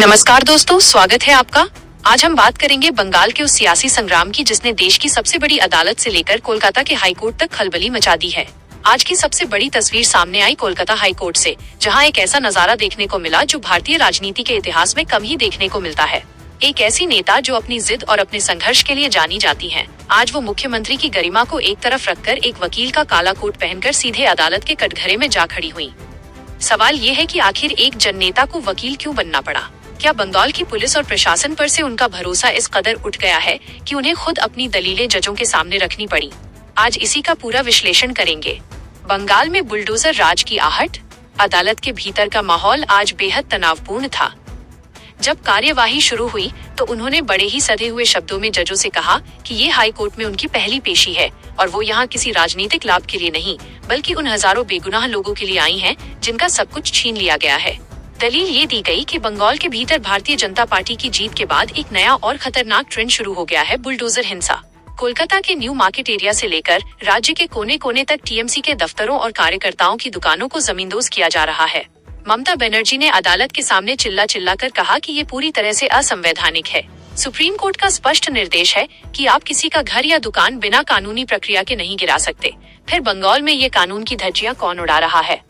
नमस्कार दोस्तों, स्वागत है आपका। आज हम बात करेंगे बंगाल के उस सियासी संग्राम की जिसने देश की सबसे बड़ी अदालत से लेकर कोलकाता के हाई कोर्ट तक खलबली मचा दी है। आज की सबसे बड़ी तस्वीर सामने आई कोलकाता हाई कोर्ट से, जहां एक ऐसा नजारा देखने को मिला जो भारतीय राजनीति के इतिहास में कम ही देखने को मिलता है। एक ऐसी नेता जो अपनी जिद और अपने संघर्ष के लिए जानी जाती है, आज वो मुख्यमंत्री की गरिमा को एक तरफ रखकर एक वकील का काला कोट पहनकर सीधे अदालत के कटघरे में जा खड़ी हुई। सवाल ये है कि आखिर एक जननेता को वकील क्यों बनना पड़ा? क्या बंगाल की पुलिस और प्रशासन पर से उनका भरोसा इस कदर उठ गया है कि उन्हें खुद अपनी दलीलें जजों के सामने रखनी पड़ी? आज इसी का पूरा विश्लेषण करेंगे। बंगाल में बुलडोजर राज की आहट, अदालत के भीतर का माहौल आज बेहद तनावपूर्ण था। जब कार्यवाही शुरू हुई तो उन्होंने बड़े ही सधे हुए शब्दों में जजों से कहा कि ये हाई कोर्ट में उनकी पहली पेशी है और वो यहाँ किसी राजनीतिक लाभ के लिए नहीं, बल्कि उन हजारों बेगुनाह लोगों के लिए आई हैं जिनका सब कुछ छीन लिया गया है। दलील ये दी गई कि बंगाल के भीतर भारतीय जनता पार्टी की जीत के बाद एक नया और खतरनाक ट्रेंड शुरू हो गया है, बुलडोजर हिंसा। कोलकाता के न्यू मार्केट एरिया से लेकर राज्य के कोने कोने तक टीएमसी के दफ्तरों और कार्यकर्ताओं की दुकानों को जमींदोज किया जा रहा है। ममता बनर्जी ने अदालत के सामने चिल्ला चिल्ला कर कहा कि ये पूरी तरह से असंवैधानिक है। सुप्रीम कोर्ट का स्पष्ट निर्देश है कि आप किसी का घर या दुकान बिना कानूनी प्रक्रिया के नहीं गिरा सकते। फिर बंगाल में ये कानून की धज्जियां कौन उड़ा रहा है?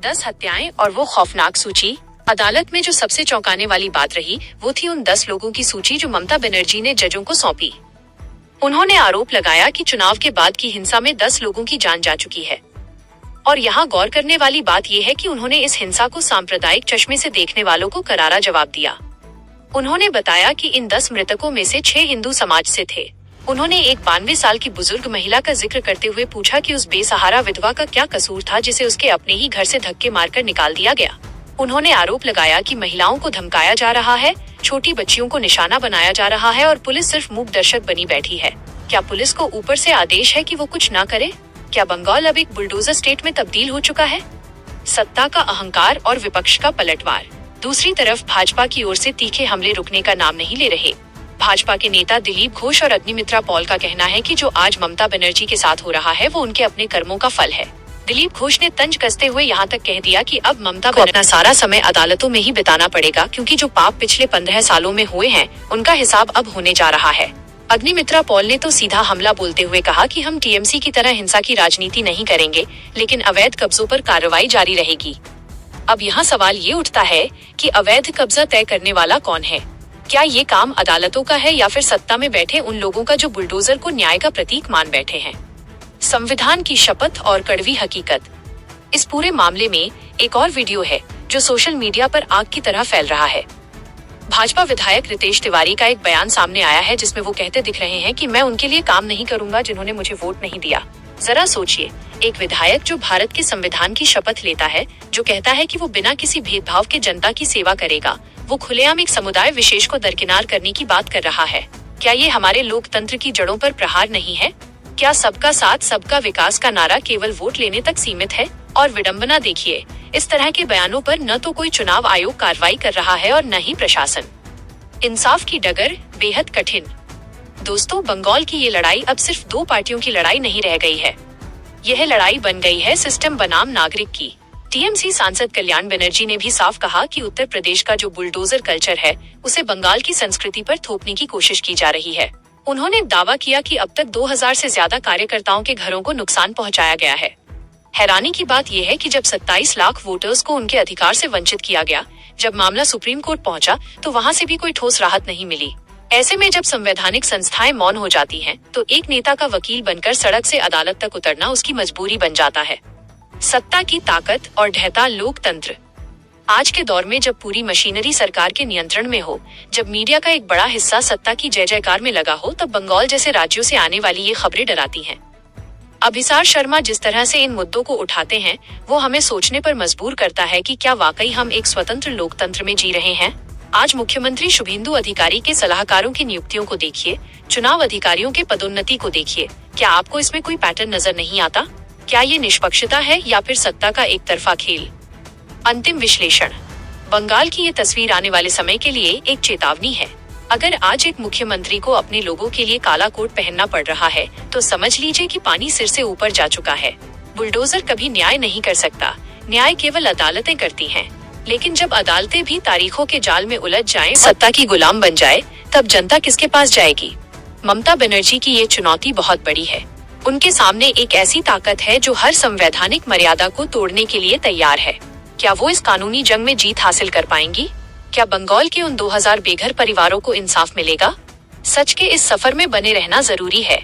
10 हत्याएं और वो खौफनाक सूची। अदालत में जो सबसे चौंकाने वाली बात रही वो थी उन 10 लोगों की सूची जो ममता बनर्जी ने जजों को सौंपी। उन्होंने आरोप लगाया कि चुनाव के बाद की हिंसा में 10 लोगों की जान जा चुकी है। और यहाँ गौर करने वाली बात यह है कि उन्होंने इस हिंसा को सांप्रदायिक चश्मे से देखने वालों को करारा जवाब दिया। उन्होंने बताया कि इन 10 मृतकों में से 6 हिंदू समाज से थे। उन्होंने एक 92 साल की बुजुर्ग महिला का जिक्र करते हुए पूछा कि उस बेसहारा विधवा का क्या कसूर था जिसे उसके अपने ही घर से धक्के मारकर निकाल दिया गया। उन्होंने आरोप लगाया कि महिलाओं को धमकाया जा रहा है, छोटी बच्चियों को निशाना बनाया जा रहा है और पुलिस सिर्फ मूक दर्शक बनी बैठी है। क्या पुलिस को ऊपर से आदेश है कि वो कुछ ना करे? क्या बंगाल अब एक बुलडोजर स्टेट में तब्दील हो चुका है? सत्ता का अहंकार और विपक्ष का पलटवार। दूसरी तरफ भाजपा की ओर से तीखे हमले रुकने का नाम नहीं ले रहे। भाजपा के नेता दिलीप घोष और अग्निमित्रा पॉल का कहना है कि जो आज ममता बनर्जी के साथ हो रहा है वो उनके अपने कर्मों का फल है। दिलीप घोष ने तंज कसते हुए यहाँ तक कह दिया कि अब ममता को अपना सारा समय अदालतों में ही बिताना पड़ेगा, क्योंकि जो पाप पिछले 15 सालों में हुए हैं उनका हिसाब अब होने जा रहा है। अग्निमित्रा पॉल ने तो सीधा हमला बोलते हुए कहा कि हम टीएमसी की तरह हिंसा की राजनीति नहीं करेंगे, लेकिन अवैध कब्जों पर कार्रवाई जारी रहेगी। अब यहाँ सवाल ये उठता है कि अवैध कब्जा तय करने वाला कौन है? क्या ये काम अदालतों का है या फिर सत्ता में बैठे उन लोगों का जो बुलडोजर को न्याय का प्रतीक मान बैठे हैं? संविधान की शपथ और कड़वी हकीकत। इस पूरे मामले में एक और वीडियो है जो सोशल मीडिया पर आग की तरह फैल रहा है। भाजपा विधायक रितेश तिवारी का एक बयान सामने आया है जिसमें वो कहते दिख रहे हैं कि मैं उनके लिए काम नहीं करूंगा जिन्होंने मुझे वोट नहीं दिया। जरा सोचिए, एक विधायक जो भारत के संविधान की शपथ लेता है, जो कहता है कि वो बिना किसी भेदभाव के जनता की सेवा करेगा, वो खुलेआम एक समुदाय विशेष को दरकिनार करने की बात कर रहा है। क्या ये हमारे लोकतंत्र की जड़ों पर प्रहार नहीं है? क्या सबका साथ सबका विकास का नारा केवल वोट लेने तक सीमित है? और विडंबना देखिए, इस तरह के बयानों पर न तो कोई चुनाव आयोग कार्रवाई कर रहा है और न ही प्रशासन। इंसाफ की डगर बेहद कठिन। दोस्तों, बंगाल की ये लड़ाई अब सिर्फ 2 पार्टियों की लड़ाई नहीं रह गई है। यह लड़ाई बन गई है सिस्टम बनाम नागरिक की। टीएमसी सांसद कल्याण बनर्जी ने भी साफ कहा कि उत्तर प्रदेश का जो बुलडोजर कल्चर है उसे बंगाल की संस्कृति पर थोपने की कोशिश की जा रही है। उन्होंने दावा किया कि अब तक 2000 से ज्यादा कार्यकर्ताओं के घरों को नुकसान पहुंचाया गया है। हैरानी की बात यह है कि जब 27 लाख वोटर्स को उनके अधिकार से वंचित किया गया, जब मामला सुप्रीम कोर्ट पहुंचा तो वहां से भी कोई ठोस राहत नहीं मिली। ऐसे में जब संवैधानिक संस्थाएं मौन हो जाती हैं, तो एक नेता का वकील बनकर सड़क से अदालत तक उतरना उसकी मजबूरी बन जाता है। सत्ता की ताकत और ढहता लोकतंत्र। आज के दौर में जब पूरी मशीनरी सरकार के नियंत्रण में हो, जब मीडिया का एक बड़ा हिस्सा सत्ता की जय जयकार में लगा हो, तब बंगाल जैसे राज्यों से आने वाली ये खबरें डराती हैं। अभिसार शर्मा जिस तरह से इन मुद्दों को उठाते हैं वो हमें सोचने पर मजबूर करता है कि क्या वाकई हम एक स्वतंत्र लोकतंत्र में जी रहे हैं। आज मुख्यमंत्री शुभेंदु अधिकारी के सलाहकारों की नियुक्तियों को देखिए, चुनाव अधिकारियों के पदोन्नति को देखिए। क्या आपको इसमें कोई पैटर्न नजर नहीं आता? क्या ये निष्पक्षता है या फिर सत्ता का एक तरफा खेल? अंतिम विश्लेषण। बंगाल की ये तस्वीर आने वाले समय के लिए एक चेतावनी है। अगर आज एक मुख्यमंत्री को अपने लोगों के लिए काला कोट पहनना पड़ रहा है तो समझ लीजिए कि पानी सिर से ऊपर जा चुका है। बुलडोजर कभी न्याय नहीं कर सकता, न्याय केवल अदालतें करती हैं। लेकिन जब अदालतें भी तारीखों के जाल में उलझ जाएं, सत्ता की गुलाम बन जाए, तब जनता किसके पास जाएगी? ममता बनर्जी की ये चुनौती बहुत बड़ी है। उनके सामने एक ऐसी ताकत है जो हर संवैधानिक मर्यादा को तोड़ने के लिए तैयार है। क्या वो इस कानूनी जंग में जीत हासिल कर पाएंगी? क्या बंगाल के उन 2000 बेघर परिवारों को इंसाफ मिलेगा? सच के इस सफर में बने रहना जरूरी है।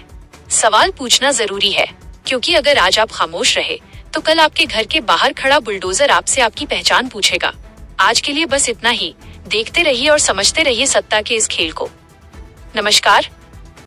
सवाल पूछना जरूरी है, क्योंकि अगर आज आप खामोश रहे तो कल आपके घर के बाहर खड़ा बुलडोजर आपसे आपकी पहचान पूछेगा। आज के लिए बस इतना ही। देखते रहिए और समझते रहिए सत्ता के इस खेल को। नमस्कार,